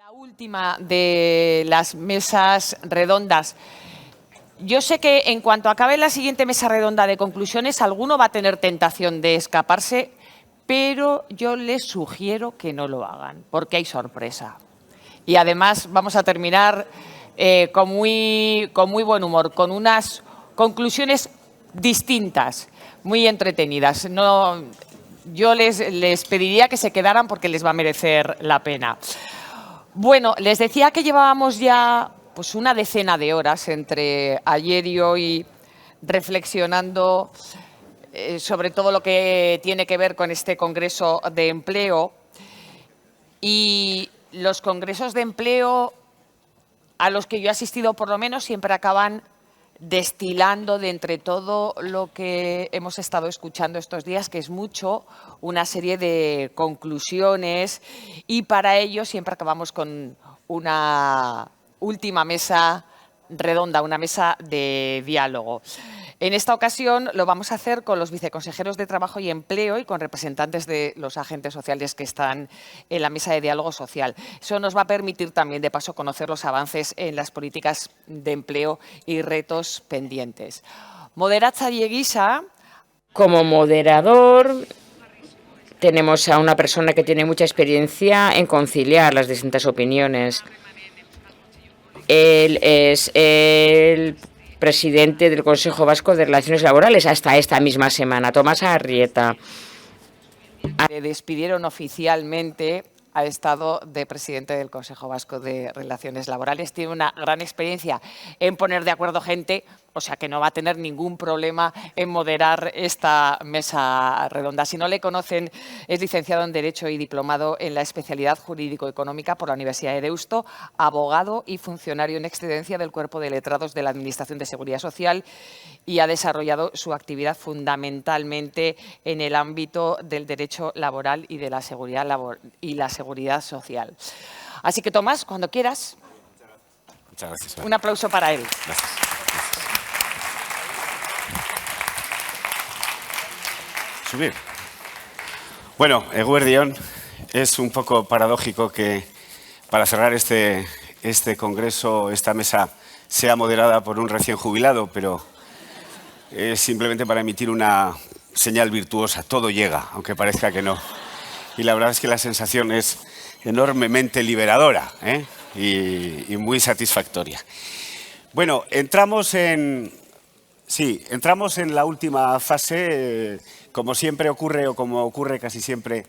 La última de las mesas redondas. Yo sé que en cuanto acabe la siguiente mesa redonda de conclusiones, alguno va a tener tentación de escaparse, pero yo les sugiero que no lo hagan, porque hay sorpresa. Y además vamos a terminar con muy buen humor, con unas conclusiones distintas, muy entretenidas. Yo les pediría que se quedaran porque les va a merecer la pena. Bueno, les decía que llevábamos ya pues una decena de horas entre ayer y hoy reflexionando sobre todo lo que tiene que ver con este Congreso de Empleo. Y los congresos de empleo a los que yo he asistido, por lo menos, siempre acaban destilando de entre todo lo que hemos estado escuchando estos días, que es mucho, una serie de conclusiones, y para ello siempre acabamos con una última mesa redonda, una mesa de diálogo. En esta ocasión lo vamos a hacer con los viceconsejeros de Trabajo y Empleo y con representantes de los agentes sociales que están en la mesa de diálogo social. Eso nos va a permitir también, de paso, conocer los avances en las políticas de empleo y retos pendientes. Moderatzaile gisa. Como moderador tenemos a una persona que tiene mucha experiencia en conciliar las distintas opiniones. Él es el presidente del Consejo Vasco de Relaciones Laborales hasta esta misma semana, Tomás Arrieta. Le despidieron oficialmente, ha estado de presidente del Consejo Vasco de Relaciones Laborales. Tiene una gran experiencia en poner de acuerdo gente, o sea que no va a tener ningún problema en moderar esta mesa redonda. Si no le conocen, es licenciado en Derecho y diplomado en la especialidad jurídico-económica por la Universidad de Deusto, abogado y funcionario en excedencia del Cuerpo de Letrados de la Administración de Seguridad Social, y ha desarrollado su actividad fundamentalmente en el ámbito del derecho laboral y de la seguridad social. Así que, Tomás, cuando quieras. Muchas gracias. Un aplauso para él. Gracias. Subir. Bueno, eguerdión, es un poco paradójico que para cerrar este congreso, esta mesa sea moderada por un recién jubilado, pero es simplemente para emitir una señal virtuosa. Todo llega, aunque parezca que no. Y la verdad es que la sensación es enormemente liberadora, y muy satisfactoria. Bueno, entramos en la última fase. Como siempre ocurre, o como ocurre casi siempre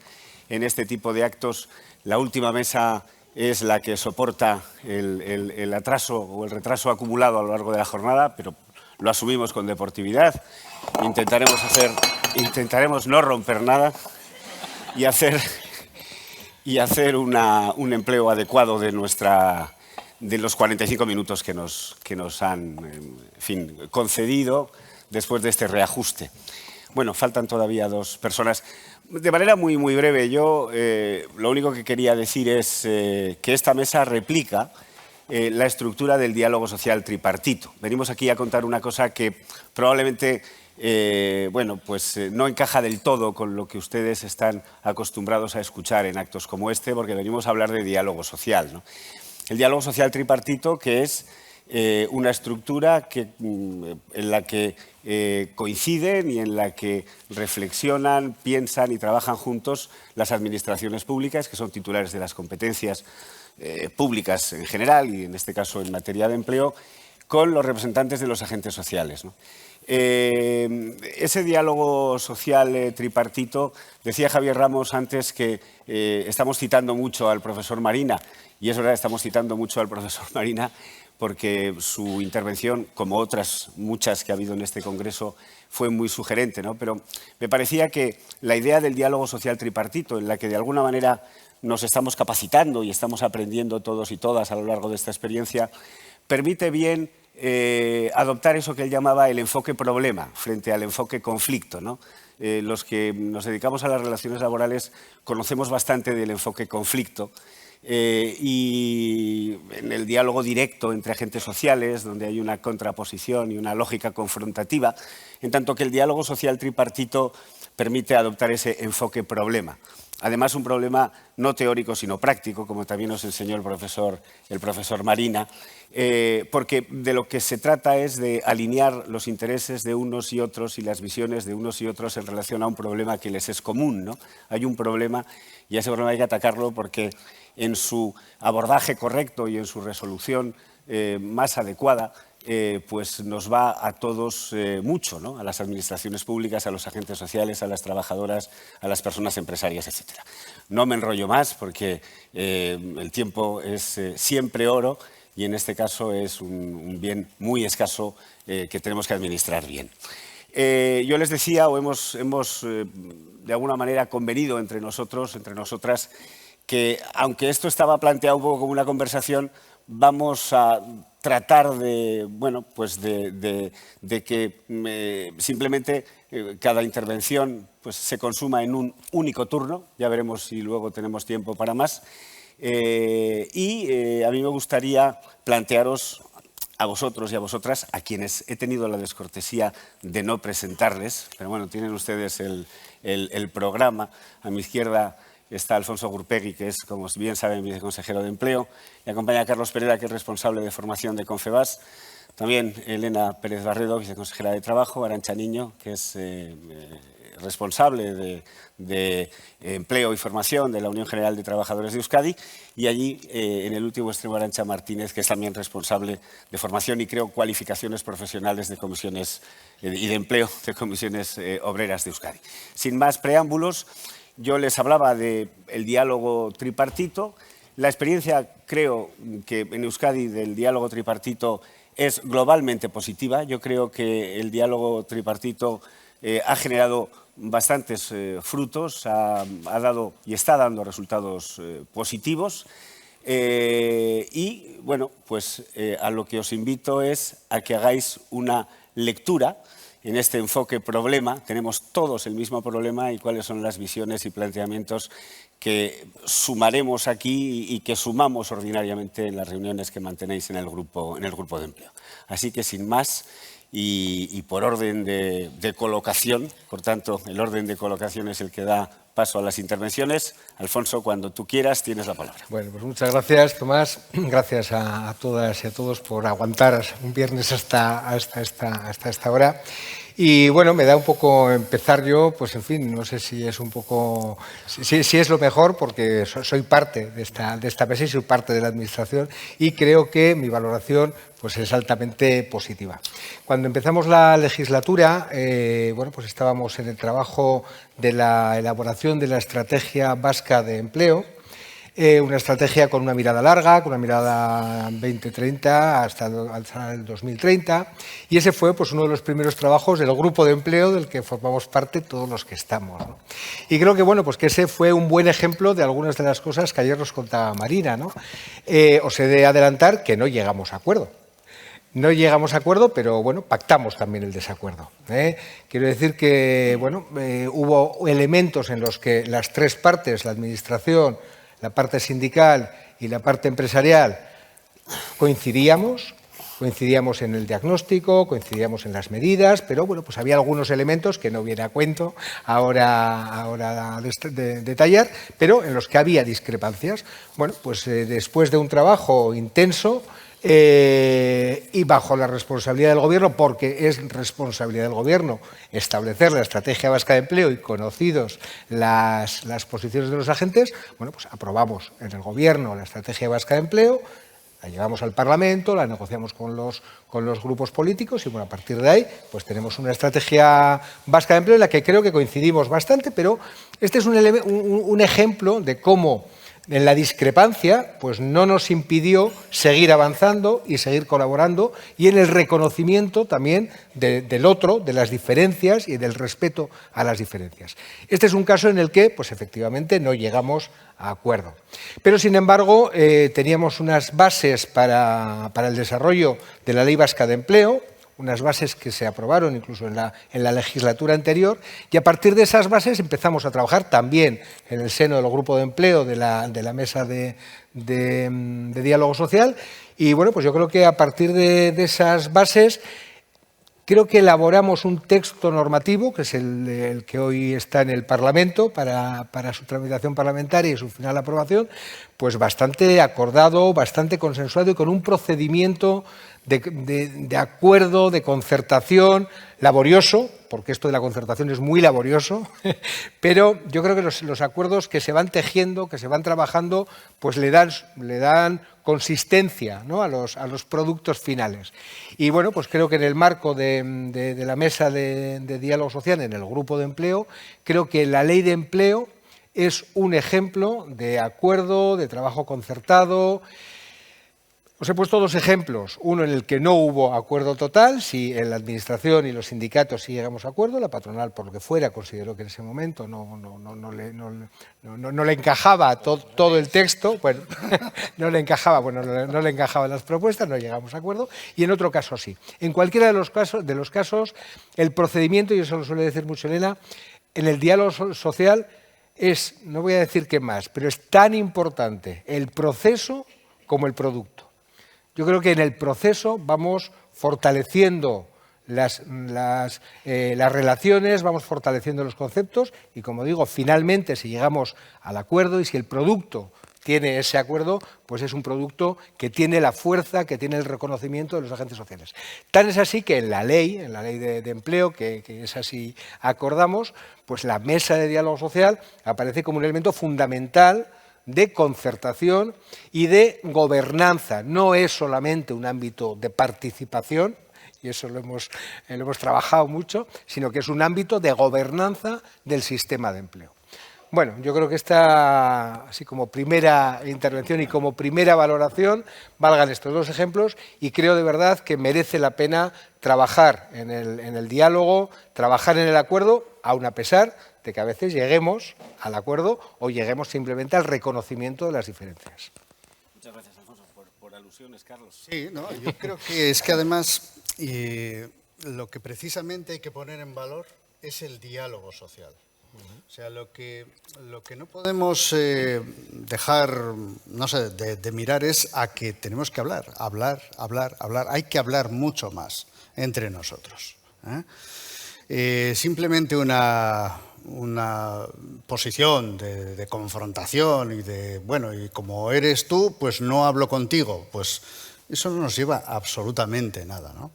en este tipo de actos, la última mesa es la que soporta el atraso o el retraso acumulado a lo largo de la jornada, pero lo asumimos con deportividad. Intentaremos no romper nada y hacer un empleo adecuado de los 45 minutos que nos han concedido después de este reajuste. Bueno, faltan todavía dos personas. De manera muy breve, yo lo único que quería decir es que esta mesa replica la estructura del diálogo social tripartito. Venimos aquí a contar una cosa que probablemente no encaja del todo con lo que ustedes están acostumbrados a escuchar en actos como este, porque venimos a hablar de diálogo social, ¿no? El diálogo social tripartito, que es una estructura en la que coinciden y en la que reflexionan, piensan y trabajan juntos las administraciones públicas, que son titulares de las competencias públicas en general y en este caso en materia de empleo, con los representantes de los agentes sociales, ¿no? Ese diálogo social tripartito, decía Javier Ramos antes que estamos citando mucho al profesor Marina, y es verdad, estamos citando mucho al profesor Marina porque su intervención, como otras muchas que ha habido en este congreso, fue muy sugerente, ¿no? Pero me parecía que la idea del diálogo social tripartito, en la que de alguna manera nos estamos capacitando y estamos aprendiendo todos y todas a lo largo de esta experiencia, permite bien adoptar eso que él llamaba el enfoque problema frente al enfoque conflicto, ¿no? Los que nos dedicamos a las relaciones laborales conocemos bastante del enfoque conflicto, y en el diálogo directo entre agentes sociales, donde hay una contraposición y una lógica confrontativa, en tanto que el diálogo social tripartito permite adoptar ese enfoque problema. además un problema no teórico sino práctico, como también nos enseñó el profesor Marina, porque de lo que se trata es de alinear los intereses de unos y otros y las visiones de unos y otros en relación a un problema que les es común, ¿no? Hay un problema y a ese problema hay que atacarlo porque en su abordaje correcto y en su resolución más adecuada, pues nos va a todos mucho, ¿no? A las administraciones públicas, a los agentes sociales, a las trabajadoras, a las personas empresarias, etc. No me enrollo más porque el tiempo es siempre oro y en este caso es un bien muy escaso que tenemos que administrar bien. Yo les decía, o hemos de alguna manera convenido entre nosotros, entre nosotras, que aunque esto estaba planteado un poco como una conversación, vamos a tratar de, bueno, pues de que simplemente cada intervención pues, se consuma en un único turno. Ya veremos si luego tenemos tiempo para más. A mí me gustaría plantearos a vosotros y a vosotras, a quienes he tenido la descortesía de no presentarles, pero bueno, tienen ustedes el programa. A mi izquierda está Alfonso Gurpegui, que es, como bien saben, viceconsejero de Empleo. Le acompaña Carlos Pereda, que es responsable de formación de Confebask. También Elena Pérez Barredo, viceconsejera de Trabajo. Arantxa Niño, que es responsable de Empleo y Formación de la Unión General de Trabajadores de Euskadi. Y allí, en el último extremo, Arantxa Martínez, que es también responsable de formación y, creo, cualificaciones profesionales de comisiones y de empleo de comisiones obreras de Euskadi. Sin más preámbulos, yo les hablaba del diálogo tripartito. La experiencia, creo, que en Euskadi del diálogo tripartito es globalmente positiva. Yo creo que el diálogo tripartito ha generado bastantes frutos, ha dado y está dando resultados positivos. Y, bueno, pues a lo que os invito es a que hagáis una lectura en este enfoque problema. Tenemos todos el mismo problema y cuáles son las visiones y planteamientos que sumaremos aquí y que sumamos ordinariamente en las reuniones que mantenéis en el grupo de empleo. Así que, sin más, y por orden de colocación, por tanto, el orden de colocación es el que da paso a las intervenciones. Alfonso, cuando tú quieras, tienes la palabra. Bueno, pues muchas gracias, Tomás. Gracias a todas y a todos por aguantar un viernes hasta esta hora. Y bueno, me da un poco empezar yo, pues en fin, no sé si es un poco, si es lo mejor, porque soy parte de esta mesa y soy parte de la administración y creo que mi valoración pues es altamente positiva. Cuando empezamos la legislatura, bueno, pues estábamos en el trabajo de la elaboración de la Estrategia Vasca de Empleo, una estrategia con una mirada larga, con una mirada 2030 hasta el 2030, y ese fue pues, uno de los primeros trabajos del grupo de empleo del que formamos parte todos los que estamos, ¿no? Y creo que, bueno, pues que ese fue un buen ejemplo de algunas de las cosas que ayer nos contaba Marina, ¿no? Os he de adelantar que no llegamos a acuerdo. No llegamos a acuerdo, pero bueno, pactamos también el desacuerdo. Quiero decir que bueno, hubo elementos en los que las tres partes, la administración, la parte sindical y la parte empresarial, coincidíamos en el diagnóstico, coincidíamos en las medidas, pero bueno, pues había algunos elementos que no viene a cuento ahora de detallar, pero en los que había discrepancias. Bueno, pues después de un trabajo intenso, y bajo la responsabilidad del Gobierno, porque es responsabilidad del Gobierno establecer la Estrategia Vasca de Empleo y conocidos las posiciones de los agentes, bueno, pues aprobamos en el Gobierno la Estrategia Vasca de Empleo, la llevamos al Parlamento, la negociamos con los grupos políticos y bueno, a partir de ahí pues tenemos una Estrategia Vasca de Empleo en la que creo que coincidimos bastante, pero este es un ejemplo de cómo en la discrepancia pues no nos impidió seguir avanzando y seguir colaborando y en el reconocimiento también del otro, de las diferencias y del respeto a las diferencias. Este es un caso en el que pues efectivamente no llegamos a acuerdo. Pero sin embargo teníamos unas bases para el desarrollo de la Ley Vasca de Empleo, unas bases que se aprobaron incluso en la legislatura anterior, y a partir de esas bases empezamos a trabajar también en el seno del grupo de empleo de la mesa de diálogo social, y bueno, pues yo creo que a partir de esas bases Creo que elaboramos un texto normativo, que es el que hoy está en el Parlamento para su tramitación parlamentaria y su final aprobación, pues bastante acordado, bastante consensuado y con un procedimiento de acuerdo, de concertación, laborioso, porque esto de la concertación es muy laborioso, pero yo creo que los acuerdos que se van tejiendo, que se van trabajando, pues le dan consistencia, ¿no?, a los productos finales. Y bueno, pues creo que en el marco de la mesa de diálogo social, en el grupo de empleo, creo que la ley de empleo es un ejemplo de acuerdo, de trabajo concertado. Os he puesto dos ejemplos, uno en el que no hubo acuerdo total, si en la Administración y los sindicatos sí llegamos a acuerdo, la patronal, por lo que fuera, consideró que en ese momento no le encajaba todo el texto, bueno, no le encajaban las propuestas, no llegamos a acuerdo, y en otro caso sí. En cualquiera de los casos, el procedimiento, y eso lo suele decir mucho Elena, en el diálogo social es, no voy a decir qué más, pero es tan importante el proceso como el producto. Yo creo que en el proceso vamos fortaleciendo las relaciones, vamos fortaleciendo los conceptos y, como digo, finalmente, si llegamos al acuerdo y si el producto tiene ese acuerdo, pues es un producto que tiene la fuerza, que tiene el reconocimiento de los agentes sociales. Tan es así que en la ley de empleo, que es así acordamos, pues la mesa de diálogo social aparece como un elemento fundamental de concertación y de gobernanza. No es solamente un ámbito de participación, y eso lo hemos trabajado mucho, sino que es un ámbito de gobernanza del sistema de empleo. Bueno, yo creo que esta, así como primera intervención y como primera valoración, valgan estos dos ejemplos y creo de verdad que merece la pena trabajar en el diálogo, trabajar en el acuerdo, aun a pesar de que a veces lleguemos al acuerdo o lleguemos simplemente al reconocimiento de las diferencias. Muchas gracias, Alfonso, por alusiones, Carlos. Sí, no, yo creo que es que además lo que precisamente hay que poner en valor es el diálogo social. O sea, lo que no podemos dejar, no sé, de mirar es a que tenemos que hablar. Hay que hablar mucho más entre nosotros. Simplemente una posición de confrontación y de, bueno, y como eres tú, pues no hablo contigo, pues eso no nos lleva absolutamente nada, ¿no?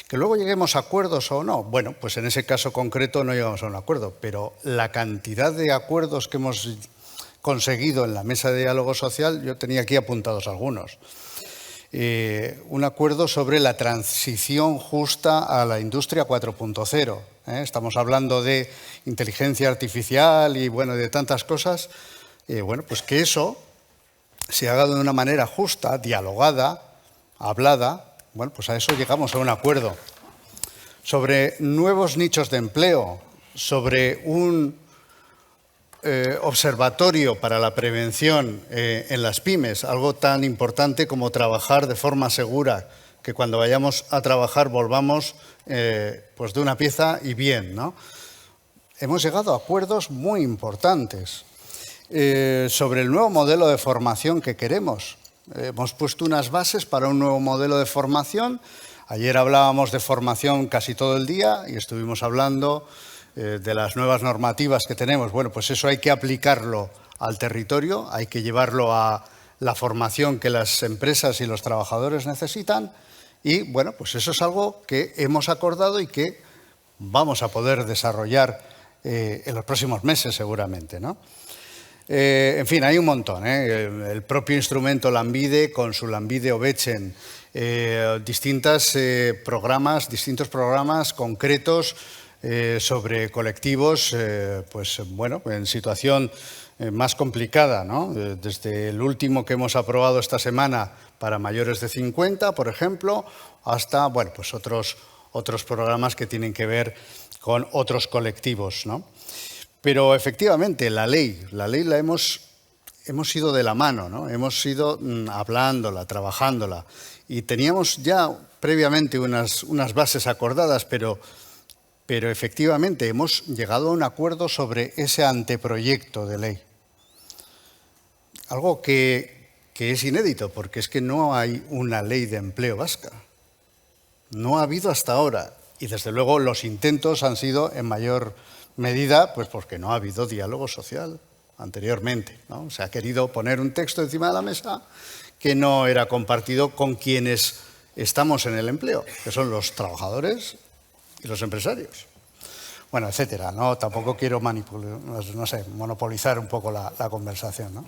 Que luego lleguemos a acuerdos o no, bueno, pues en ese caso concreto no llegamos a un acuerdo, pero la cantidad de acuerdos que hemos conseguido en la mesa de diálogo social, yo tenía aquí apuntados algunos. Un acuerdo sobre la transición justa a la industria 4.0. Estamos hablando de inteligencia artificial y bueno, de tantas cosas. Bueno, pues que eso se haga de una manera justa, dialogada, hablada. Bueno, pues a eso llegamos a un acuerdo. Sobre nuevos nichos de empleo, sobre un observatorio para la prevención en las pymes, algo tan importante como trabajar de forma segura, que cuando vayamos a trabajar volvamos pues de una pieza y bien, ¿no? Hemos llegado a acuerdos muy importantes sobre el nuevo modelo de formación que queremos. Hemos puesto unas bases para un nuevo modelo de formación. Ayer hablábamos de formación casi todo el día y estuvimos hablando de las nuevas normativas que tenemos. Bueno, pues eso hay que aplicarlo al territorio, hay que llevarlo a la formación que las empresas y los trabajadores necesitan y, bueno, pues eso es algo que hemos acordado y que vamos a poder desarrollar en los próximos meses seguramente, ¿no? En fin, hay un montón, el propio instrumento Lanbide con su Lanbide Hobetzen, distintos programas concretos sobre colectivos, pues bueno, en situación más complicada, ¿no? Desde el último que hemos aprobado esta semana para mayores de 50, por ejemplo, hasta, bueno, pues otros programas que tienen que ver con otros colectivos, ¿no? Pero efectivamente la ley la hemos ido de la mano, ¿no? Hemos ido hablándola, trabajándola y teníamos ya previamente unas bases acordadas, pero efectivamente hemos llegado a un acuerdo sobre ese anteproyecto de ley. Algo que es inédito, porque es que no hay una ley de empleo vasca. No ha habido hasta ahora. Y desde luego los intentos han sido en mayor medida pues porque no ha habido diálogo social anteriormente, ¿no? Se ha querido poner un texto encima de la mesa que no era compartido con quienes estamos en el empleo, que son los trabajadores y los empresarios. Bueno, etcétera, ¿no? Tampoco quiero monopolizar un poco la conversación, ¿no?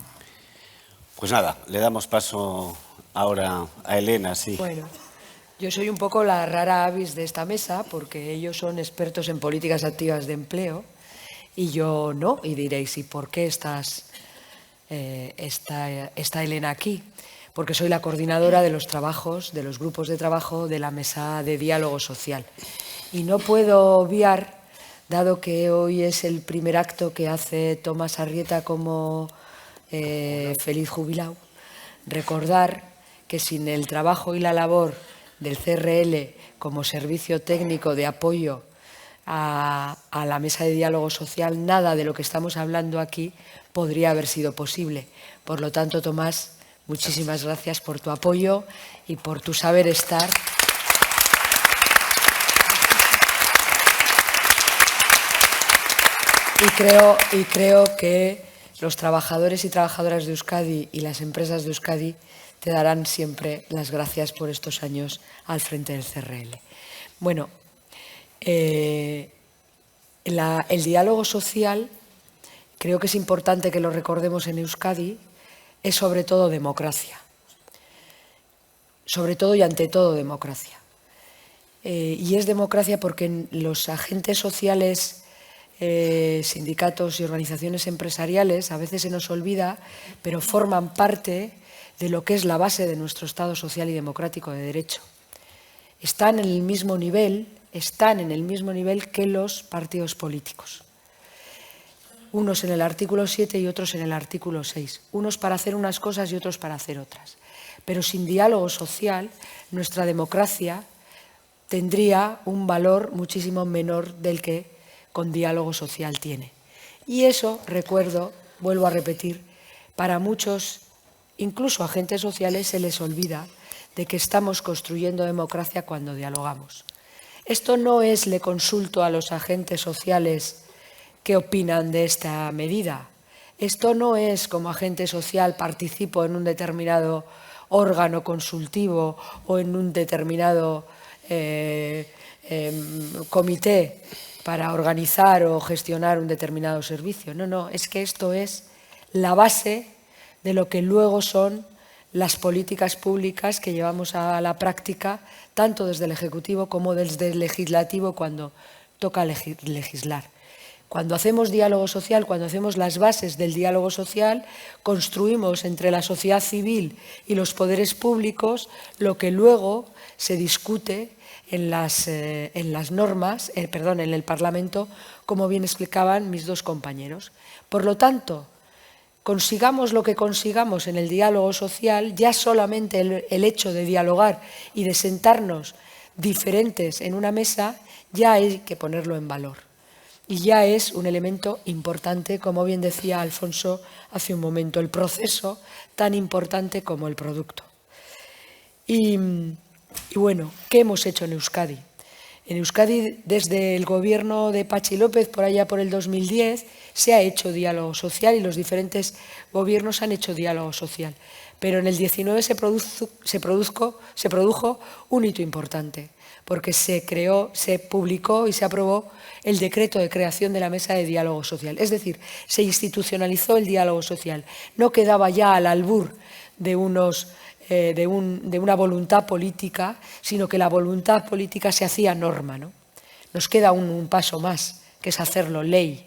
Pues nada, le damos paso ahora a Elena, sí. Bueno, yo soy un poco la rara avis de esta mesa porque ellos son expertos en políticas activas de empleo y yo no. Y diréis, ¿y por qué está Elena aquí? Porque soy la coordinadora de los trabajos, de los grupos de trabajo de la mesa de diálogo social. Y no puedo obviar, dado que hoy es el primer acto que hace Tomás Arrieta como feliz jubilado, recordar que sin el trabajo y la labor del CRL como servicio técnico de apoyo a la mesa de diálogo social, nada de lo que estamos hablando aquí podría haber sido posible. Por lo tanto, Tomás, muchísimas gracias por tu apoyo y por tu saber estar. Y creo que los trabajadores y trabajadoras de Euskadi y las empresas de Euskadi te darán siempre las gracias por estos años al frente del CRL. Bueno, el diálogo social, creo que es importante que lo recordemos en Euskadi, es sobre todo democracia. Sobre todo y ante todo democracia. Y es democracia porque los agentes sociales, sindicatos y organizaciones empresariales, a veces se nos olvida, pero forman parte de lo que es la base de nuestro Estado social y democrático de derecho. Están en el mismo nivel que los partidos políticos. Unos en el artículo 7 y otros en el artículo 6. Unos para hacer unas cosas y otros para hacer otras. Pero sin diálogo social, nuestra democracia tendría un valor muchísimo menor del que con diálogo social tiene. Y eso, recuerdo, vuelvo a repetir, para muchos, incluso agentes sociales, se les olvida de que estamos construyendo democracia cuando dialogamos. Esto no es le consulto a los agentes sociales qué opinan de esta medida. Esto no es como agente social participo en un determinado órgano consultivo o en un determinado comité para organizar o gestionar un determinado servicio. No, no, es que esto es la base de lo que luego son las políticas públicas que llevamos a la práctica, tanto desde el Ejecutivo como desde el Legislativo cuando toca legislar. Cuando hacemos diálogo social, cuando hacemos las bases del diálogo social, construimos entre la sociedad civil y los poderes públicos lo que luego se discute en las normas, en el Parlamento, como bien explicaban mis dos compañeros. Por lo tanto, consigamos lo que consigamos en el diálogo social, ya solamente el hecho de dialogar y de sentarnos diferentes en una mesa, ya hay que ponerlo en valor. Y ya es un elemento importante, como bien decía Alfonso hace un momento, el proceso tan importante como el producto. Y bueno, ¿qué hemos hecho en Euskadi? En Euskadi, desde el gobierno de Patxi López, por allá por el 2010, se ha hecho diálogo social y los diferentes gobiernos han hecho diálogo social. Pero en el 19 se produjo un hito importante, porque se publicó y se aprobó el decreto de creación de la mesa de diálogo social. Es decir, se institucionalizó el diálogo social. No quedaba ya al albur de una voluntad política, sino que la voluntad política se hacía norma, ¿no? Nos queda un paso más, que es hacerlo ley,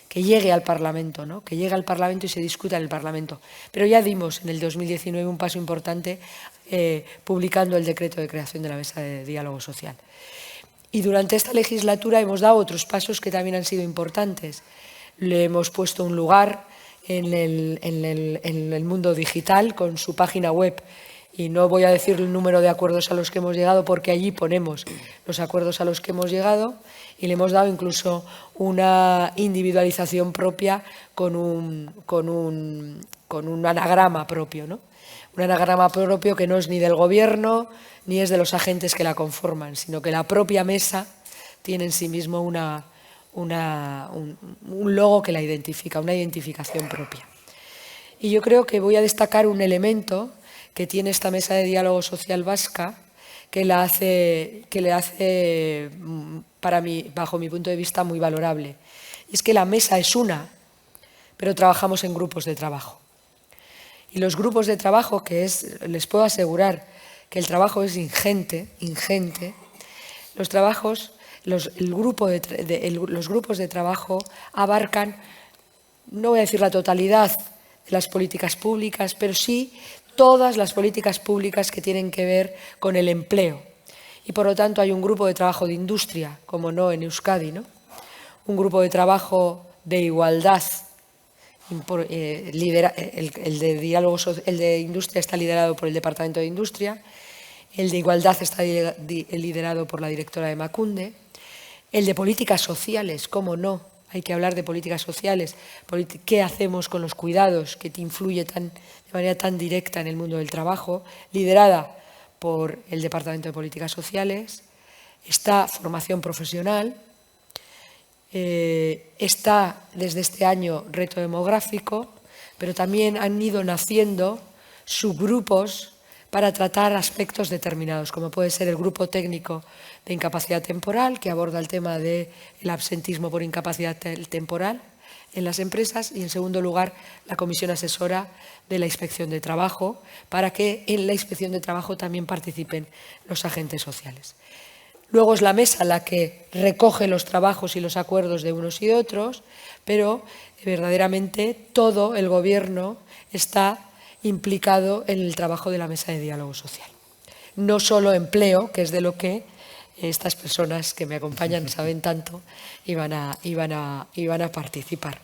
que llegue al Parlamento, ¿no? Que llegue al Parlamento y se discuta en el Parlamento. Pero ya dimos en el 2019 un paso importante publicando el decreto de creación de la mesa de diálogo social. Y durante esta legislatura hemos dado otros pasos que también han sido importantes. Le hemos puesto un lugar en el mundo digital con su página web. Y no voy a decir el número de acuerdos a los que hemos llegado porque allí ponemos los acuerdos a los que hemos llegado y le hemos dado incluso una individualización propia con un anagrama propio, ¿no? Un anagrama propio que no es ni del gobierno ni es de los agentes que la conforman, sino que la propia mesa tiene en sí mismo un logo que la identifica, una identificación propia. Y yo creo que voy a destacar un elemento que tiene esta mesa de diálogo social vasca que le hace para mí, bajo mi punto de vista, muy valorable. Y es que la mesa es una, pero trabajamos en grupos de trabajo. Y los grupos de trabajo, les puedo asegurar que el trabajo es ingente, los grupos de trabajo abarcan, no voy a decir la totalidad de las políticas públicas, pero sí todas las políticas públicas que tienen que ver con el empleo. Y por lo tanto hay un grupo de trabajo de industria, como no en Euskadi, ¿no? Un grupo de trabajo de igualdad, el de industria está liderado por el Departamento de Industria, el de igualdad está liderado por la directora de Emakunde, el de políticas sociales, cómo no, hay que hablar de políticas sociales, qué hacemos con los cuidados, que te influye de manera tan directa en el mundo del trabajo, liderada por el Departamento de Políticas Sociales, está formación profesional, está desde este año reto demográfico, pero también han ido naciendo subgrupos para tratar aspectos determinados, como puede ser el grupo técnico de incapacidad temporal, que aborda el tema del absentismo por incapacidad temporal en las empresas, y en segundo lugar la comisión asesora de la inspección de trabajo, para que en la inspección de trabajo también participen los agentes sociales. Luego es la mesa la que recoge los trabajos y los acuerdos de unos y de otros, pero verdaderamente todo el Gobierno está implicado en el trabajo de la mesa de diálogo social. No solo empleo, que es de lo que estas personas que me acompañan saben tanto, iban a participar.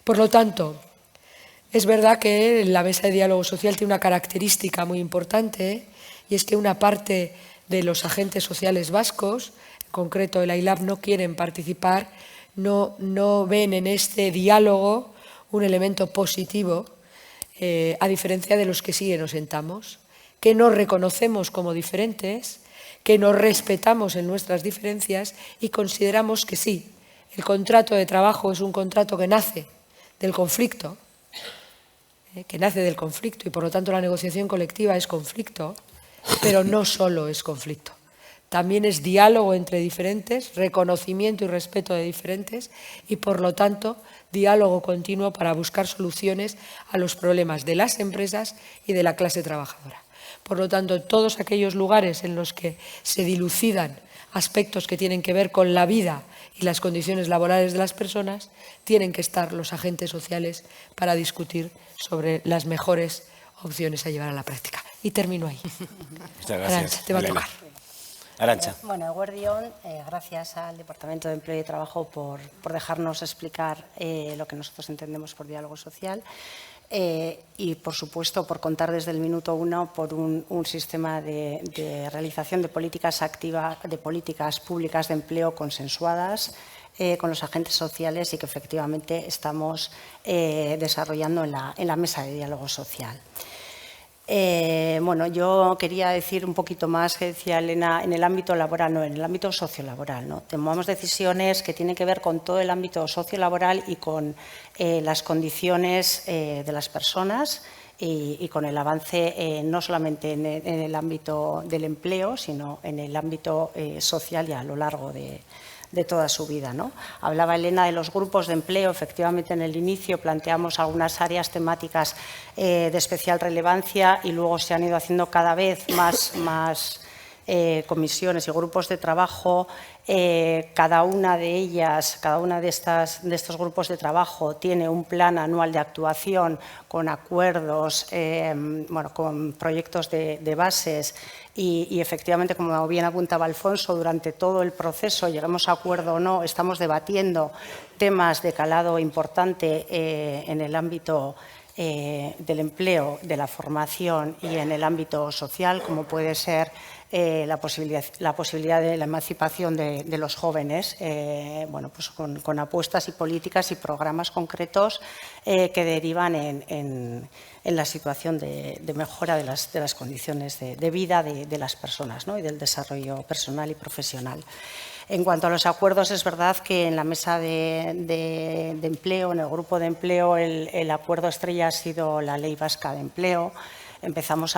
Por lo tanto, es verdad que la mesa de diálogo social tiene una característica muy importante, y es que una parte de los agentes sociales vascos, en concreto el AILAB, no quieren participar, no ven en este diálogo un elemento positivo, a diferencia de los que sí nos sentamos, que nos reconocemos como diferentes, que nos respetamos en nuestras diferencias y consideramos que sí, el contrato de trabajo es un contrato que nace del conflicto, y por lo tanto la negociación colectiva es conflicto, pero no solo es conflicto. También es diálogo entre diferentes, reconocimiento y respeto de diferentes y, por lo tanto, diálogo continuo para buscar soluciones a los problemas de las empresas y de la clase trabajadora. Por lo tanto, todos aquellos lugares en los que se dilucidan aspectos que tienen que ver con la vida y las condiciones laborales de las personas, tienen que estar los agentes sociales para discutir sobre las mejores opciones a llevar a la práctica. Y termino ahí. Muchas gracias. Arantxa, te va a tocar. Arantxa. Bueno, eguerdion, gracias al Departamento de Empleo y Trabajo por dejarnos explicar lo que nosotros entendemos por diálogo social y, por supuesto, por contar desde el minuto uno por un sistema de realización de políticas activas, de políticas públicas de empleo consensuadas con los agentes sociales y que efectivamente estamos desarrollando en la mesa de diálogo social. Bueno, yo quería decir un poquito más, que decía Elena, en el ámbito laboral, no, en el ámbito sociolaboral, ¿no? Tomamos decisiones que tienen que ver con todo el ámbito sociolaboral y con las condiciones de las personas y con el avance no solamente en el ámbito del empleo, sino en el ámbito social y a lo largo de toda su vida, ¿no? Hablaba Elena de los grupos de empleo. Efectivamente, en el inicio planteamos algunas áreas temáticas de especial relevancia y luego se han ido haciendo cada vez más comisiones y grupos de trabajo. Cada una de ellas, cada una de estos grupos de trabajo tiene un plan anual de actuación con acuerdos, bueno, con proyectos de bases y efectivamente, como bien apuntaba Alfonso, durante todo el proceso, lleguemos a acuerdo o no, estamos debatiendo temas de calado importante en el ámbito del empleo, de la formación y en el ámbito social, como puede ser la posibilidad de la emancipación de los jóvenes, bueno, pues con apuestas y políticas y programas concretos que derivan en la situación de mejora de las condiciones de vida de las personas, ¿no? Y del desarrollo personal y profesional. En cuanto a los acuerdos, es verdad que en la mesa de empleo, en el grupo de empleo, el acuerdo estrella ha sido la Ley Vasca de Empleo. Empezamos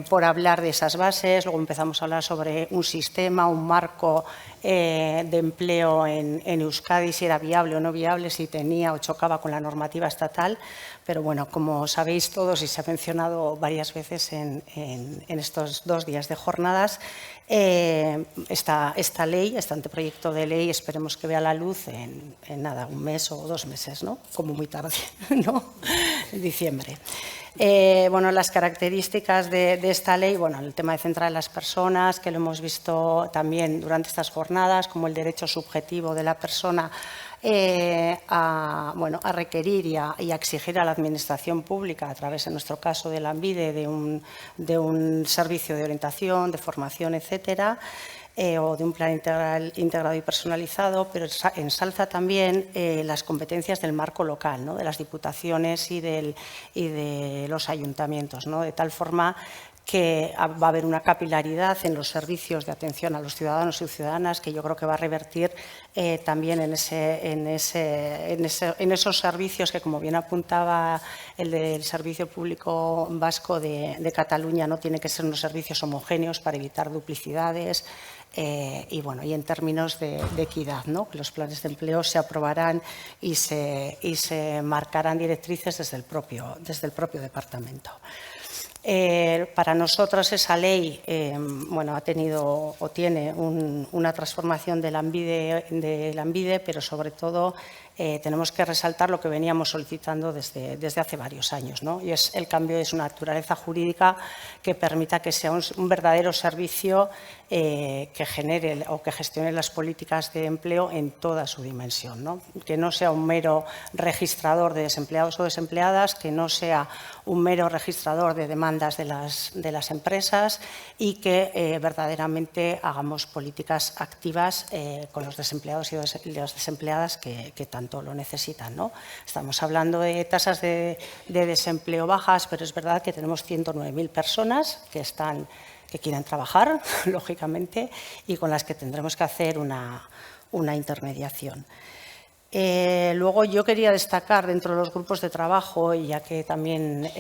por hablar de esas bases, luego empezamos a hablar sobre un sistema, un marco de empleo en Euskadi, si era viable o no viable, si tenía o chocaba con la normativa estatal. Pero bueno, como sabéis todos y se ha mencionado varias veces en estos 2 días de jornadas, esta ley, este anteproyecto de ley, esperemos que vea la luz en nada, 1 mes o 2 meses, ¿no? Como muy tarde, ¿no? En diciembre. Bueno, las características de esta ley, bueno, el tema de centrar a las personas, que lo hemos visto también durante estas jornadas, como el derecho subjetivo de la persona a requerir y a exigir a la Administración pública, a través, en nuestro caso, de Lanbide, de un servicio de orientación, de formación, etcétera, o de un plan integrado y personalizado, pero ensalza también las competencias del marco local, ¿no? De las diputaciones y de los ayuntamientos, ¿no? De tal forma que va a haber una capilaridad en los servicios de atención a los ciudadanos y ciudadanas, que yo creo que va a revertir también en esos servicios que, como bien apuntaba el del Servicio Público Vasco de Cataluña, no tiene que ser unos servicios homogéneos para evitar duplicidades. Y en términos de equidad, ¿no? Que los planes de empleo se aprobarán y se marcarán directrices desde el propio departamento. Para nosotros esa ley ha tenido o tiene una transformación de Lanbide, pero sobre todo tenemos que resaltar lo que veníamos solicitando desde hace varios años, ¿no? Y es el cambio de su naturaleza jurídica, que permita que sea un verdadero servicio que genere o que gestione las políticas de empleo en toda su dimensión, ¿no? Que no sea un mero registrador de desempleados o desempleadas, que no sea un mero registrador de demandas de las empresas, y que verdaderamente hagamos políticas activas con los desempleados y las desempleadas que tanto lo necesitan, ¿no? Estamos hablando de tasas de desempleo bajas, pero es verdad que tenemos 109.000 personas que quieren trabajar, lógicamente, y con las que tendremos que hacer una intermediación. Luego yo quería destacar dentro de los grupos de trabajo, y ya que también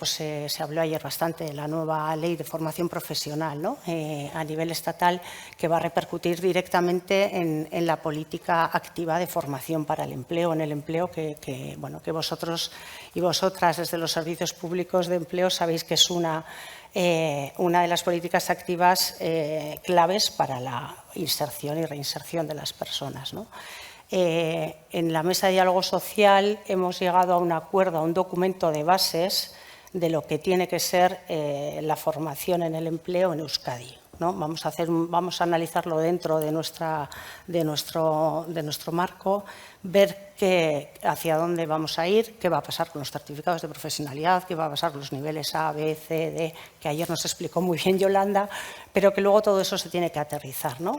se habló ayer bastante de la nueva ley de formación profesional, ¿no? A nivel estatal, que va a repercutir directamente en la política activa de formación para el empleo, en el empleo que vosotros y vosotras desde los servicios públicos de empleo sabéis que es una de las políticas activas claves para la inserción y reinserción de las personas, ¿no? En la mesa de diálogo social hemos llegado a un acuerdo, a un documento de bases de lo que tiene que ser la formación en el empleo en Euskadi, ¿no? Vamos a analizarlo dentro de nuestro marco, ver hacia dónde vamos a ir, qué va a pasar con los certificados de profesionalidad, qué va a pasar con los niveles A, B, C, D, que ayer nos explicó muy bien Yolanda, pero que luego todo eso se tiene que aterrizar, ¿no?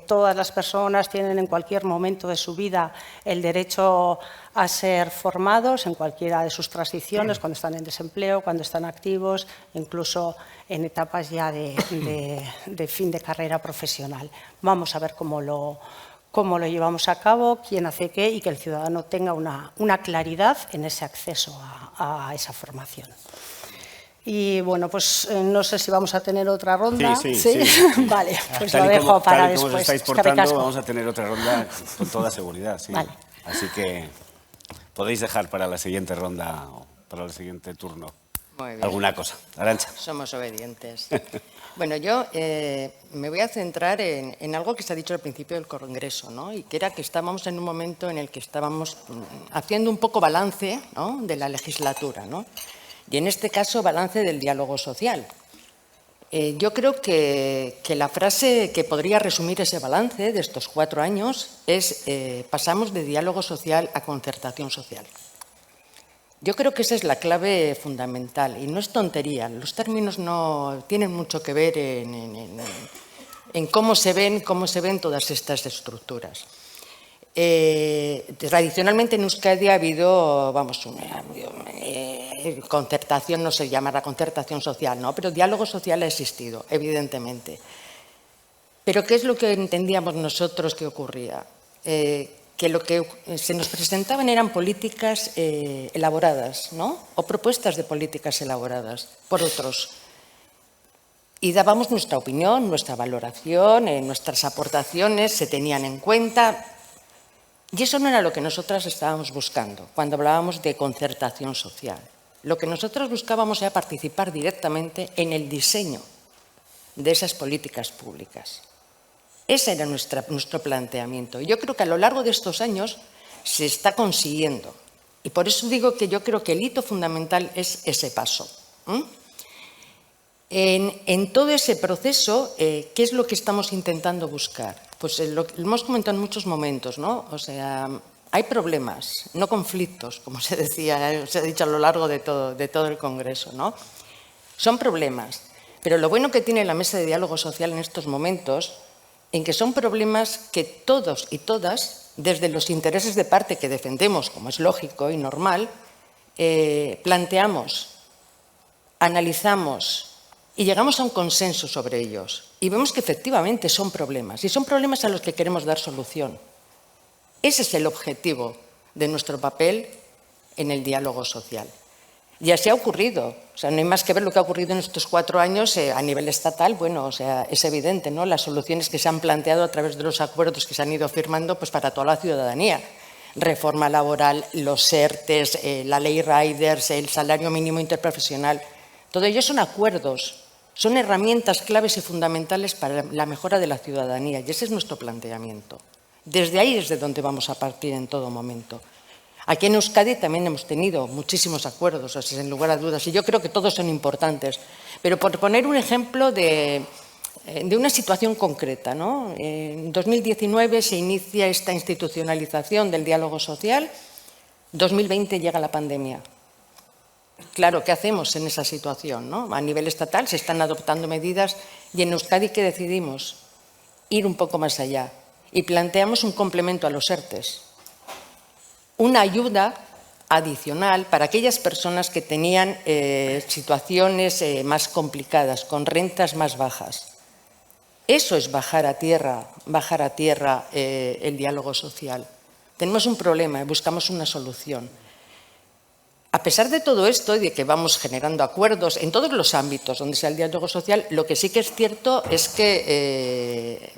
Todas las personas tienen en cualquier momento de su vida el derecho a ser formados en cualquiera de sus transiciones, cuando están en desempleo, cuando están activos, incluso en etapas ya de fin de carrera profesional. Vamos a ver cómo lo llevamos a cabo, quién hace qué, y que el ciudadano tenga una claridad en ese acceso a esa formación. Y bueno, pues no sé si vamos a tener otra ronda. Sí. Vale, pues lo dejo para después. Tal y como os estáis portando, vamos a tener otra ronda con toda seguridad. Sí. Vale. Así que podéis dejar para la siguiente ronda o para el siguiente turno Muy bien. alguna cosa. Arantxa. Somos obedientes. Bueno, yo me voy a centrar en algo que se ha dicho al principio del Congreso, ¿no? Y que era que estábamos en un momento en el que estábamos haciendo un poco balance, ¿no?, de la legislatura, ¿no? Y en este caso, balance del diálogo social. Yo creo que la frase que podría resumir ese balance de estos 4 años es pasamos de diálogo social a concertación social. Yo creo que esa es la clave fundamental y no es tontería. Los términos no tienen mucho que ver en cómo se ven todas estas estructuras. Tradicionalmente en Euskadi ha habido, concertación, no se llamará concertación social, ¿no? Pero diálogo social ha existido, evidentemente. Pero ¿qué es lo que entendíamos nosotros que ocurría? Que lo que se nos presentaban eran políticas elaboradas, ¿no? O propuestas de políticas elaboradas por otros. Y dábamos nuestra opinión, nuestra valoración, nuestras aportaciones se tenían en cuenta. Y eso no era lo que nosotras estábamos buscando cuando hablábamos de concertación social. Lo que nosotros buscábamos era participar directamente en el diseño de esas políticas públicas. Ese era nuestro planteamiento. Y yo creo que a lo largo de estos años se está consiguiendo. Y por eso digo que yo creo que el hito fundamental es ese paso. En todo ese proceso, ¿qué es lo que estamos intentando buscar? Pues lo hemos comentado en muchos momentos, ¿no? O sea, hay problemas, no conflictos, como se ha dicho a lo largo de todo el Congreso, ¿no? Son problemas. Pero lo bueno que tiene la mesa de diálogo social en estos momentos, en que son problemas que todos y todas, desde los intereses de parte que defendemos, como es lógico y normal, planteamos, analizamos y llegamos a un consenso sobre ellos. Y vemos que efectivamente son problemas, y son problemas a los que queremos dar solución. Ese es el objetivo de nuestro papel en el diálogo social. Y así ha ocurrido. O sea, no hay más que ver lo que ha ocurrido en estos 4 años a nivel estatal. Bueno, o sea, es evidente, ¿no? Las soluciones que se han planteado a través de los acuerdos que se han ido firmando, pues para toda la ciudadanía. Reforma laboral, los ERTES, la ley Riders, el salario mínimo interprofesional. Todo ello son acuerdos, son herramientas claves y fundamentales para la mejora de la ciudadanía. Y ese es nuestro planteamiento. Desde ahí es de donde vamos a partir en todo momento. Aquí en Euskadi también hemos tenido muchísimos acuerdos, así sin lugar a dudas, y yo creo que todos son importantes. Pero por poner un ejemplo de una situación concreta, ¿no? En 2019 se inicia esta institucionalización del diálogo social, 2020 llega la pandemia. Claro, ¿qué hacemos en esa situación, ¿no? A nivel estatal se están adoptando medidas y en Euskadi, ¿qué decidimos? Ir un poco más allá y planteamos un complemento a los ERTES. Una ayuda adicional para aquellas personas que tenían situaciones más complicadas, con rentas más bajas. Eso es bajar a tierra el diálogo social. Tenemos un problema y buscamos una solución. A pesar de todo esto y de que vamos generando acuerdos en todos los ámbitos donde sea el diálogo social, lo que sí que es cierto es que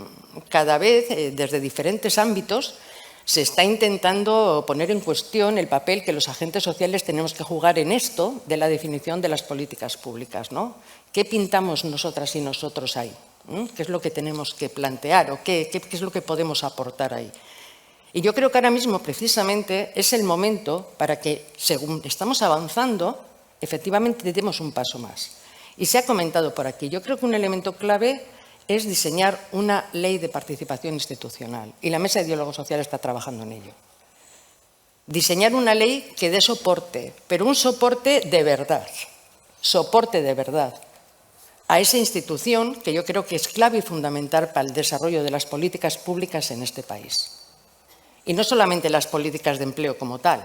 cada vez, desde diferentes ámbitos, se está intentando poner en cuestión el papel que los agentes sociales tenemos que jugar en esto de la definición de las políticas públicas, ¿no? ¿Qué pintamos nosotras y nosotros ahí? ¿Qué es lo que tenemos que plantear o qué es lo que podemos aportar ahí? Y yo creo que ahora mismo, precisamente, es el momento para que, según estamos avanzando, efectivamente demos un paso más. Y se ha comentado por aquí, yo creo que un elemento clave es diseñar una ley de participación institucional. Y la Mesa de Diálogo Social está trabajando en ello. Diseñar una ley que dé soporte, pero un soporte de verdad. Soporte de verdad a esa institución que yo creo que es clave y fundamental para el desarrollo de las políticas públicas en este país. Y no solamente las políticas de empleo como tal,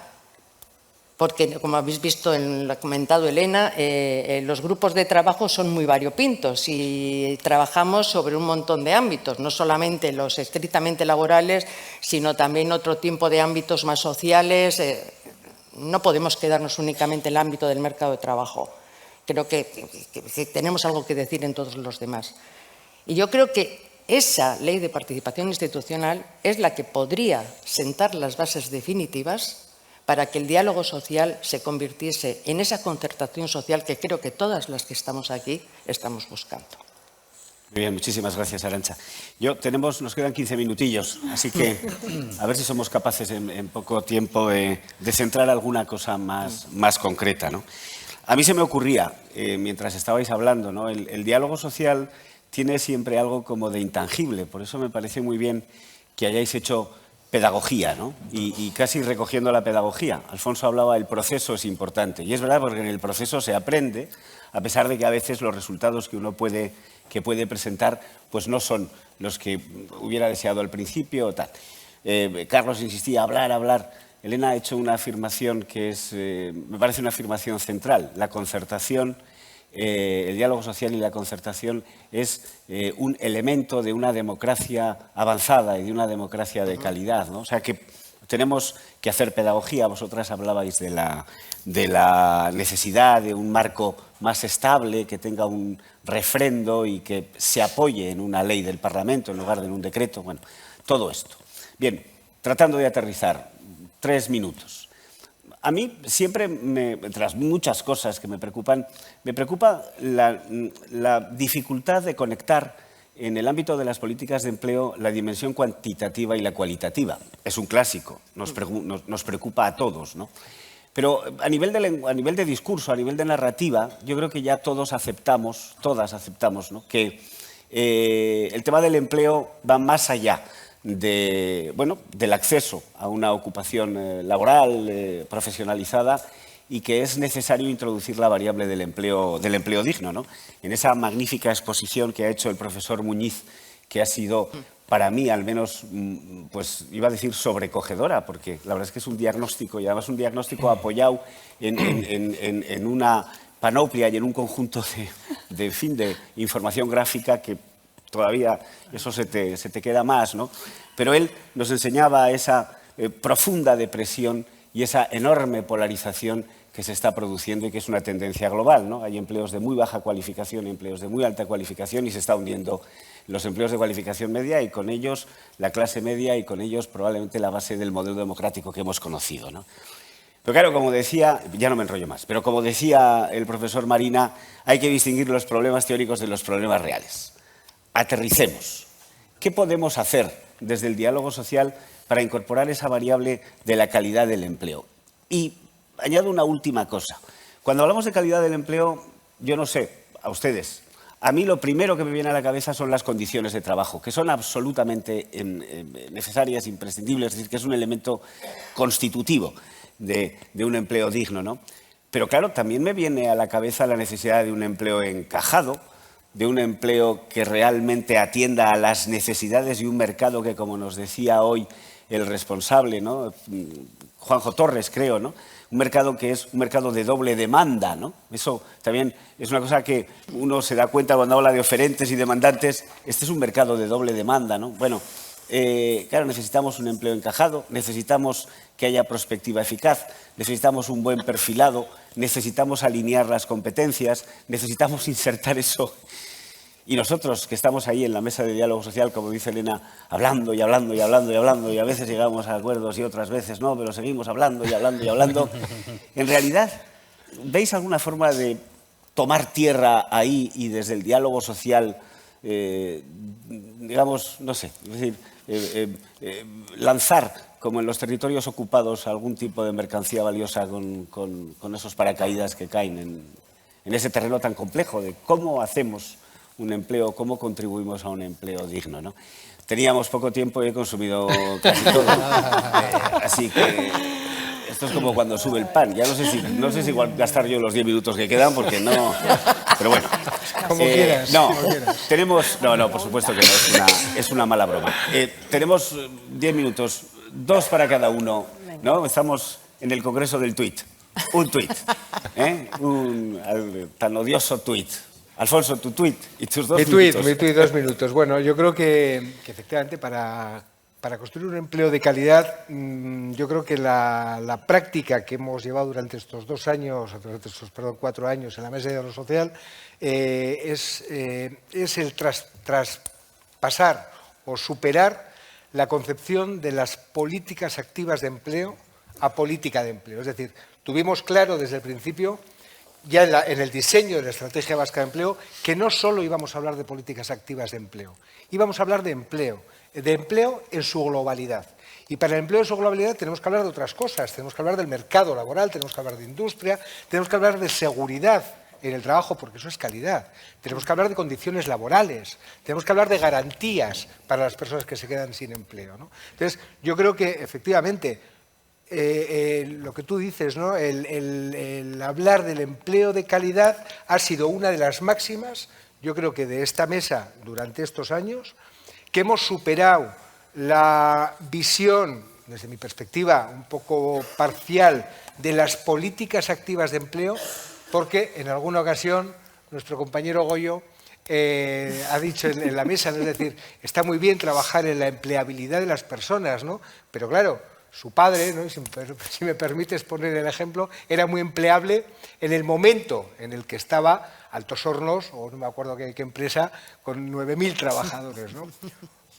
porque, como habéis visto, lo ha comentado Elena, los grupos de trabajo son muy variopintos y trabajamos sobre un montón de ámbitos, no solamente los estrictamente laborales, sino también otro tipo de ámbitos más sociales. No podemos quedarnos únicamente en el ámbito del mercado de trabajo. Creo que tenemos algo que decir en todos los demás. Y yo creo que esa ley de participación institucional es la que podría sentar las bases definitivas para que el diálogo social se convirtiese en esa concertación social que creo que todas las que estamos aquí estamos buscando. Muy bien, muchísimas gracias, Arantxa. Nos quedan 15 minutillos, así que a ver si somos capaces en poco tiempo de centrar alguna cosa más concreta, ¿no? A mí se me ocurría, mientras estabais hablando, ¿no? El diálogo social tiene siempre algo como de intangible, por eso me parece muy bien que hayáis hecho pedagogía, ¿no? Y casi recogiendo la pedagogía. Alfonso hablaba del proceso es importante, y es verdad porque en el proceso se aprende, a pesar de que a veces los resultados que uno puede presentar pues no son los que hubiera deseado al principio o tal. Carlos insistía, hablar. Elena ha hecho una afirmación que me parece una afirmación central. La concertación el diálogo social y la concertación es un elemento de una democracia avanzada y de una democracia de calidad, ¿no? O sea que tenemos que hacer pedagogía. Vosotras hablabais de la necesidad de un marco más estable, que tenga un refrendo y que se apoye en una ley del Parlamento en lugar de en un decreto. Bueno, todo esto. Bien, tratando de aterrizar, 3 minutos. A mí siempre, entre las muchas cosas que me preocupa la dificultad de conectar en el ámbito de las políticas de empleo la dimensión cuantitativa y la cualitativa. Es un clásico, nos preocupa a todos, ¿no? Pero a nivel de discurso, a nivel de narrativa, yo creo que ya todas aceptamos, ¿no?, que el tema del empleo va más allá del acceso a una ocupación laboral profesionalizada y que es necesario introducir la variable del empleo digno, ¿no? En esa magnífica exposición que ha hecho el profesor Muñiz, que ha sido, para mí al menos, pues iba a decir sobrecogedora, porque la verdad es que es un diagnóstico, y además un diagnóstico apoyado en una panoplia y en un conjunto de información gráfica que todavía eso se te queda más, ¿no? Pero él nos enseñaba esa profunda depresión y esa enorme polarización que se está produciendo y que es una tendencia global, ¿no? Hay empleos de muy baja cualificación, empleos de muy alta cualificación y se está hundiendo los empleos de cualificación media y con ellos la clase media y con ellos probablemente la base del modelo democrático que hemos conocido, ¿no? Pero claro, como decía, ya no me enrollo más, pero como decía el profesor Marina, hay que distinguir los problemas teóricos de los problemas reales. Aterricemos. ¿Qué podemos hacer desde el diálogo social para incorporar esa variable de la calidad del empleo? Y añado una última cosa. Cuando hablamos de calidad del empleo, yo no sé, a ustedes, a mí lo primero que me viene a la cabeza son las condiciones de trabajo, que son absolutamente necesarias, imprescindibles, es decir, que es un elemento constitutivo de un empleo digno, ¿no? Pero claro, también me viene a la cabeza la necesidad de un empleo encajado, de un empleo que realmente atienda a las necesidades de un mercado que, como nos decía hoy el responsable, ¿no?, Juanjo Torres, creo, ¿no?, un mercado que es un mercado de doble demanda, ¿no? Eso también es una cosa que uno se da cuenta cuando habla de oferentes y demandantes. Este es un mercado de doble demanda, ¿no? Bueno, claro, necesitamos un empleo encajado, necesitamos que haya prospectiva eficaz, necesitamos un buen perfilado, necesitamos alinear las competencias, necesitamos insertar eso. Y nosotros, que estamos ahí en la mesa de diálogo social, como dice Elena, hablando y hablando y hablando y hablando, y a veces llegamos a acuerdos y otras veces no, pero seguimos hablando y hablando y hablando. En realidad, ¿veis alguna forma de tomar tierra ahí y desde el diálogo social, digamos, no sé, es decir, lanzar, como en los territorios ocupados, algún tipo de mercancía valiosa con esos paracaídas que caen en ese terreno tan complejo de cómo hacemos un empleo, cómo contribuimos a un empleo digno, ¿no? Teníamos poco tiempo y he consumido casi todo. Así que esto es como cuando sube el pan. Ya no sé si gastar yo los 10 minutos que quedan, porque no... Pero bueno. Como quieras. No, como quieras. tenemos... No, por supuesto que no, es una mala broma. Tenemos 10 minutos, 2 para cada uno, ¿no? Estamos en el congreso del tuit. Un tuit, un tan odioso tuit. Alfonso, tu tuit y tus 2 minutos. Mi tuit, 2 minutos. Bueno, yo creo que efectivamente para construir un empleo de calidad, yo creo que la práctica que hemos llevado durante estos 2 años, durante estos 4 años en la mesa de diálogo social, es el traspasar o superar la concepción de las políticas activas de empleo a política de empleo. Es decir, tuvimos claro desde el principio, ya en el diseño de la Estrategia Vasca de Empleo, que no solo íbamos a hablar de políticas activas de empleo, íbamos a hablar de empleo en su globalidad. Y para el empleo en su globalidad tenemos que hablar de otras cosas, tenemos que hablar del mercado laboral, tenemos que hablar de industria, tenemos que hablar de seguridad en el trabajo, porque eso es calidad. Tenemos que hablar de condiciones laborales, tenemos que hablar de garantías para las personas que se quedan sin empleo, ¿no? Entonces, yo creo que efectivamente lo que tú dices, ¿no?, el hablar del empleo de calidad ha sido una de las máximas, yo creo que de esta mesa durante estos años, que hemos superado la visión, desde mi perspectiva, un poco parcial de las políticas activas de empleo, porque en alguna ocasión nuestro compañero Goyo ha dicho en la mesa, ¿no? Es decir, está muy bien trabajar en la empleabilidad de las personas, ¿no? Pero claro, su padre, ¿no? Si me permites poner el ejemplo, era muy empleable en el momento en el que estaba Altos Hornos, o no me acuerdo qué empresa, con 9.000 trabajadores, ¿no?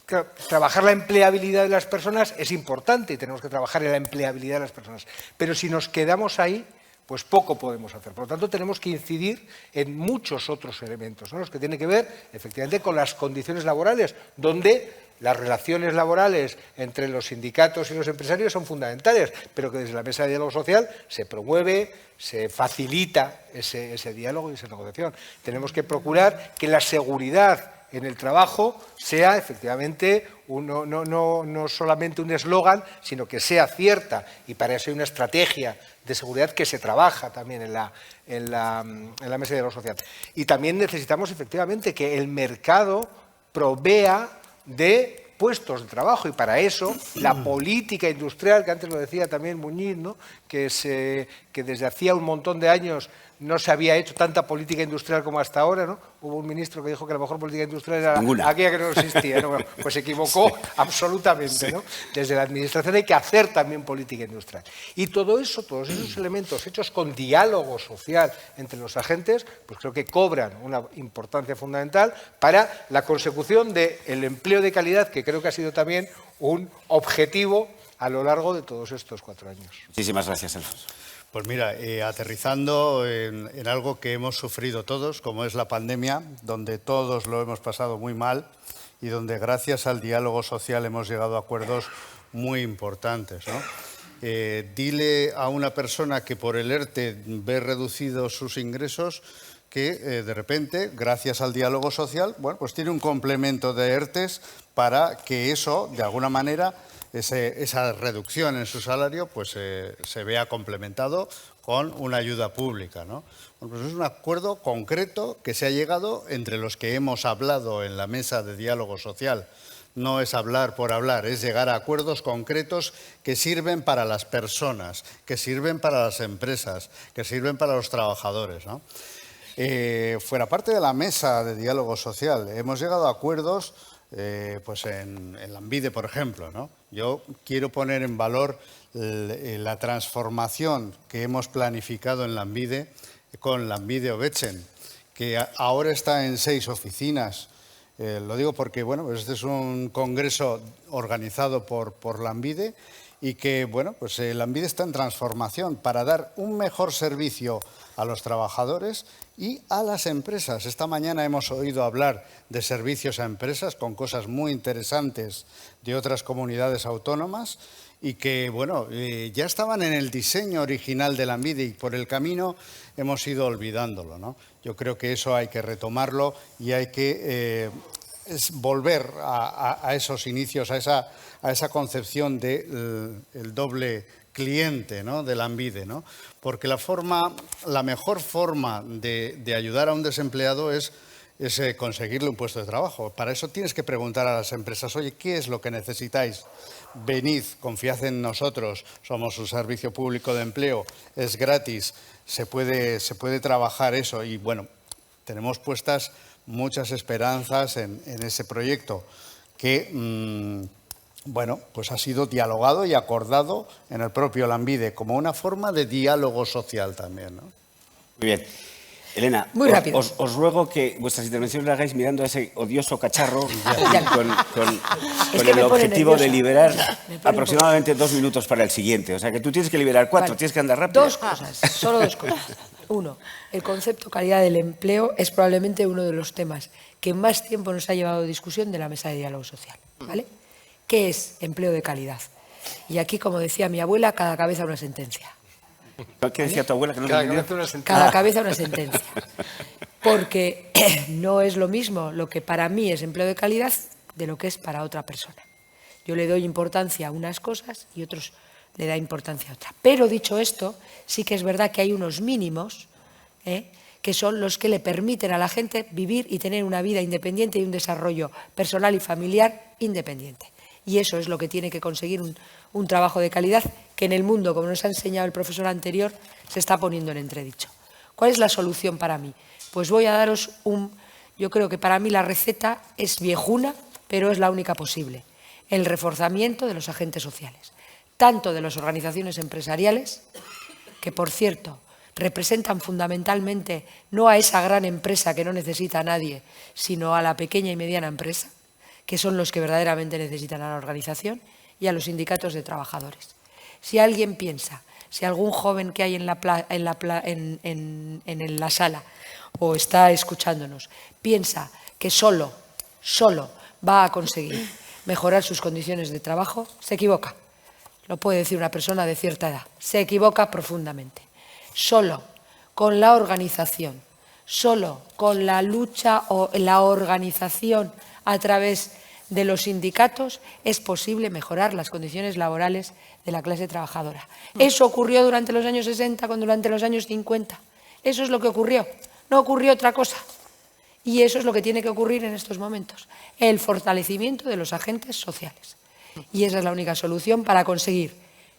Claro, trabajar la empleabilidad de las personas es importante y tenemos que trabajar en la empleabilidad de las personas. Pero si nos quedamos ahí, pues poco podemos hacer. Por lo tanto, tenemos que incidir en muchos otros elementos, ¿no? Los que tienen que ver, efectivamente, con las condiciones laborales, donde las relaciones laborales entre los sindicatos y los empresarios son fundamentales, pero que desde la mesa de diálogo social se promueve, se facilita ese diálogo y esa negociación. Tenemos que procurar que la seguridad en el trabajo sea efectivamente no solamente un eslogan, sino que sea cierta, y para eso hay una estrategia de seguridad que se trabaja también en la mesa de diálogo social. Y también necesitamos efectivamente que el mercado provea de puestos de trabajo, y para eso la política industrial, que antes lo decía también Muñiz, ¿no? que desde hacía un montón de años no se había hecho tanta política industrial como hasta ahora, ¿no? Hubo un ministro que dijo que la mejor política industrial era aquella que no existía, ¿no? Bueno, pues se equivocó sí. Absolutamente, sí. ¿no? Desde la administración hay que hacer también política industrial. Y todo eso, todos esos elementos hechos con diálogo social entre los agentes, pues creo que cobran una importancia fundamental para la consecución del empleo de calidad, que creo que ha sido también un objetivo a lo largo de todos estos 4 años. Muchísimas gracias, Alfonso. Pues mira, aterrizando en algo que hemos sufrido todos, como es la pandemia, donde todos lo hemos pasado muy mal y donde gracias al diálogo social hemos llegado a acuerdos muy importantes, ¿no? Dile a una persona que por el ERTE ve reducidos sus ingresos que de repente, gracias al diálogo social, bueno, pues tiene un complemento de ERTEs para que eso, de alguna manera, esa reducción en su salario pues se vea complementado con una ayuda pública, ¿no? Bueno, pues es un acuerdo concreto que se ha llegado entre los que hemos hablado en la mesa de diálogo social. No es hablar por hablar, es llegar a acuerdos concretos que sirven para las personas, que sirven para las empresas, que sirven para los trabajadores, ¿no? Fuera parte de la mesa de diálogo social, hemos llegado a acuerdos pues en Lanbide, por ejemplo, ¿no? Yo quiero poner en valor la transformación que hemos planificado en Lanbide con Lanbide Obetzen, que ahora está en 6 oficinas. Lo digo porque, bueno, pues este es un congreso organizado por Lanbide y que, bueno, pues Lanbide está en transformación para dar un mejor servicio a los trabajadores y a las empresas. Esta mañana hemos oído hablar de servicios a empresas con cosas muy interesantes de otras comunidades autónomas y que, bueno, ya estaban en el diseño original de Lanbide y por el camino hemos ido olvidándolo, ¿no? Yo creo que eso hay que retomarlo y hay que volver a esos inicios, a esa concepción del doble cliente, ¿no? De Lanbide, ¿no? Porque la mejor forma de ayudar a un desempleado es conseguirle un puesto de trabajo. Para eso tienes que preguntar a las empresas, oye, ¿qué es lo que necesitáis? Venid, confiad en nosotros, somos un servicio público de empleo, es gratis, se puede trabajar eso y, bueno, tenemos puestas muchas esperanzas en ese proyecto que, bueno, pues ha sido dialogado y acordado en el propio Lanbide como una forma de diálogo social también, ¿no? Muy bien. Elena, muy rápido. Os ruego que vuestras intervenciones las hagáis mirando a ese odioso cacharro con el objetivo de liberar aproximadamente 2 minutos para el siguiente. O sea, que tú tienes que liberar 4, vale. Tienes que andar rápido. 2 cosas, solo 2 cosas. 1, el concepto calidad del empleo es probablemente uno de los temas que más tiempo nos ha llevado a discusión de la mesa de diálogo social, ¿vale? ¿Qué es empleo de calidad? Y aquí, como decía mi abuela, cada cabeza una sentencia. ¿Qué decía tu abuela? Que no cada cabeza una sentencia. Porque no es lo mismo lo que para mí es empleo de calidad de lo que es para otra persona. Yo le doy importancia a unas cosas y otros le da importancia a otras. Pero dicho esto, sí que es verdad que hay unos mínimos que son los que le permiten a la gente vivir y tener una vida independiente y un desarrollo personal y familiar independiente. Y eso es lo que tiene que conseguir un trabajo de calidad que en el mundo, como nos ha enseñado el profesor anterior, se está poniendo en entredicho. ¿Cuál es la solución para mí? Pues voy a daros yo creo que para mí la receta es viejuna, pero es la única posible. El reforzamiento de los agentes sociales, tanto de las organizaciones empresariales, que por cierto representan fundamentalmente no a esa gran empresa que no necesita a nadie, sino a la pequeña y mediana empresa, que son los que verdaderamente necesitan a la organización, y a los sindicatos de trabajadores. Si alguien piensa, si algún joven que hay en la sala o está escuchándonos piensa que solo va a conseguir mejorar sus condiciones de trabajo, se equivoca. Lo puede decir una persona de cierta edad. Se equivoca profundamente. Solo con la organización, solo con la lucha o la organización a través de los sindicatos es posible mejorar las condiciones laborales de la clase trabajadora. Eso ocurrió durante los años 60, durante los años 50. Eso es lo que ocurrió. No ocurrió otra cosa. Y eso es lo que tiene que ocurrir en estos momentos. El fortalecimiento de los agentes sociales. Y esa es la única solución para conseguir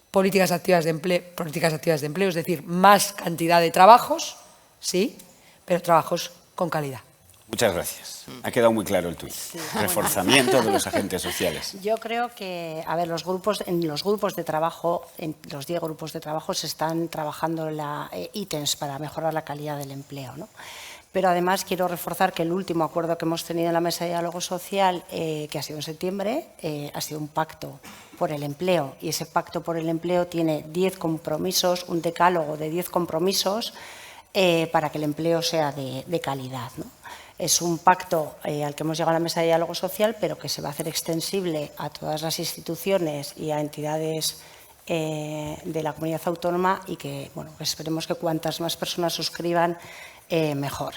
políticas activas de empleo, es decir, más cantidad de trabajos, sí, pero trabajos con calidad. Muchas gracias. Ha quedado muy claro el tuit. Reforzamiento de los agentes sociales. Yo creo que, a ver, en los grupos de trabajo, en los 10 grupos de trabajo se están trabajando ítems para mejorar la calidad del empleo, ¿no? Pero además quiero reforzar que el último acuerdo que hemos tenido en la Mesa de Diálogo Social, que ha sido en septiembre, ha sido un pacto por el empleo. Y ese pacto por el empleo tiene 10 compromisos, un decálogo de 10 compromisos para que el empleo sea de calidad, ¿no? Es un pacto al que hemos llegado a la Mesa de Diálogo Social, pero que se va a hacer extensible a todas las instituciones y a entidades de la comunidad autónoma y que, bueno, esperemos que cuantas más personas suscriban, mejor.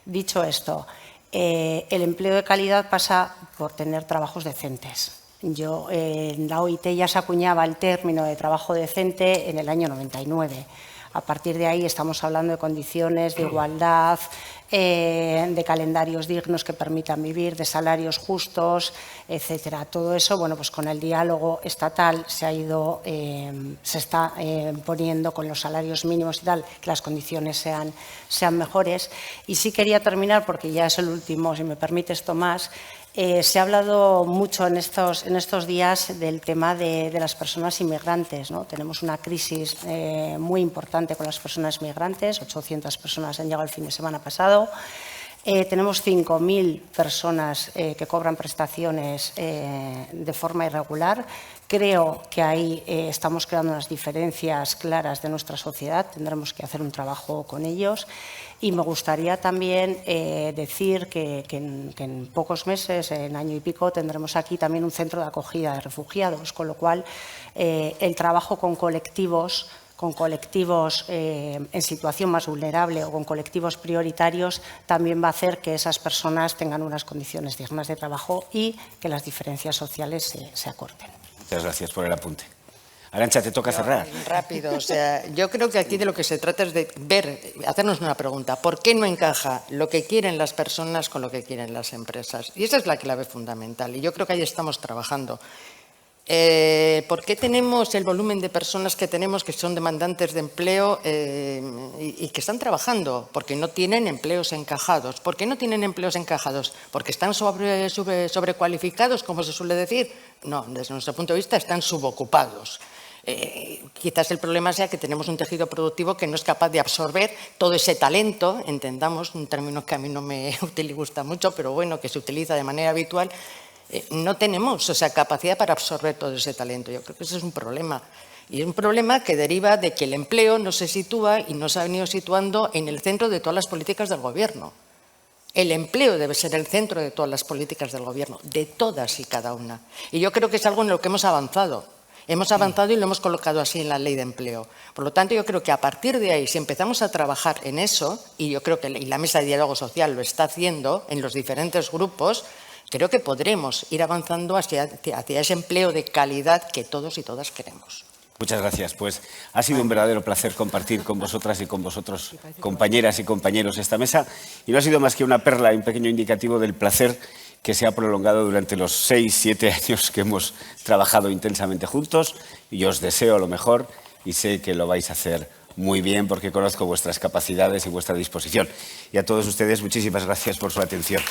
Dicho esto, el empleo de calidad pasa por tener trabajos decentes. En la OIT ya se acuñaba el término de trabajo decente en el año 99. A partir de ahí estamos hablando de condiciones de igualdad, de calendarios dignos que permitan vivir, de salarios justos, etcétera. Todo eso, bueno, pues con el diálogo estatal se está poniendo con los salarios mínimos y tal, que las condiciones sean mejores. Y sí quería terminar, porque ya es el último, si me permites, Tomás. Se ha hablado mucho en estos días del tema de las personas inmigrantes, ¿no? Tenemos una crisis muy importante con las personas migrantes, 800 personas han llegado el fin de semana pasado. Tenemos 5.000 personas que cobran prestaciones de forma irregular. Creo que ahí estamos creando unas diferencias claras de nuestra sociedad. Tendremos que hacer un trabajo con ellos. Y me gustaría también decir que en pocos meses, en año y pico, tendremos aquí también un centro de acogida de refugiados, con lo cual el trabajo con colectivos en situación más vulnerable o con colectivos prioritarios también va a hacer que esas personas tengan unas condiciones dignas de trabajo y que las diferencias sociales se acorten. Muchas gracias por el apunte. Arantxa, te toca cerrar. Rápido, o sea, yo creo que aquí de lo que se trata es de hacernos una pregunta. ¿Por qué no encaja lo que quieren las personas con lo que quieren las empresas? Y esa es la clave fundamental y yo creo que ahí estamos trabajando. ¿Por qué tenemos el volumen de personas que tenemos que son demandantes de empleo y que están trabajando? Porque no tienen empleos encajados. ¿Por qué no tienen empleos encajados? ¿Porque están sobrecualificados, como se suele decir? No, desde nuestro punto de vista están subocupados. Quizás el problema sea que tenemos un tejido productivo que no es capaz de absorber todo ese talento, entendamos, un término que a mí no me gusta mucho, pero bueno, que se utiliza de manera habitual. No tenemos esa capacidad para absorber todo ese talento. Yo creo que ese es un problema. Y es un problema que deriva de que el empleo no se sitúa y no se ha venido situando en el centro de todas las políticas del Gobierno. El empleo debe ser el centro de todas las políticas del Gobierno, de todas y cada una. Y yo creo que es algo en lo que hemos avanzado. Hemos avanzado y lo hemos colocado así en la Ley de Empleo. Por lo tanto, yo creo que a partir de ahí, si empezamos a trabajar en eso, y yo creo que la Mesa de Diálogo Social lo está haciendo en los diferentes grupos, creo que podremos ir avanzando hacia ese empleo de calidad que todos y todas queremos. Muchas gracias. Pues ha sido un verdadero placer compartir con vosotras y con vosotros, compañeras y compañeros, esta mesa. Y no ha sido más que una perla y un pequeño indicativo del placer que se ha prolongado durante los 6, 7 años que hemos trabajado intensamente juntos. Y os deseo lo mejor y sé que lo vais a hacer muy bien porque conozco vuestras capacidades y vuestra disposición. Y a todos ustedes, muchísimas gracias por su atención.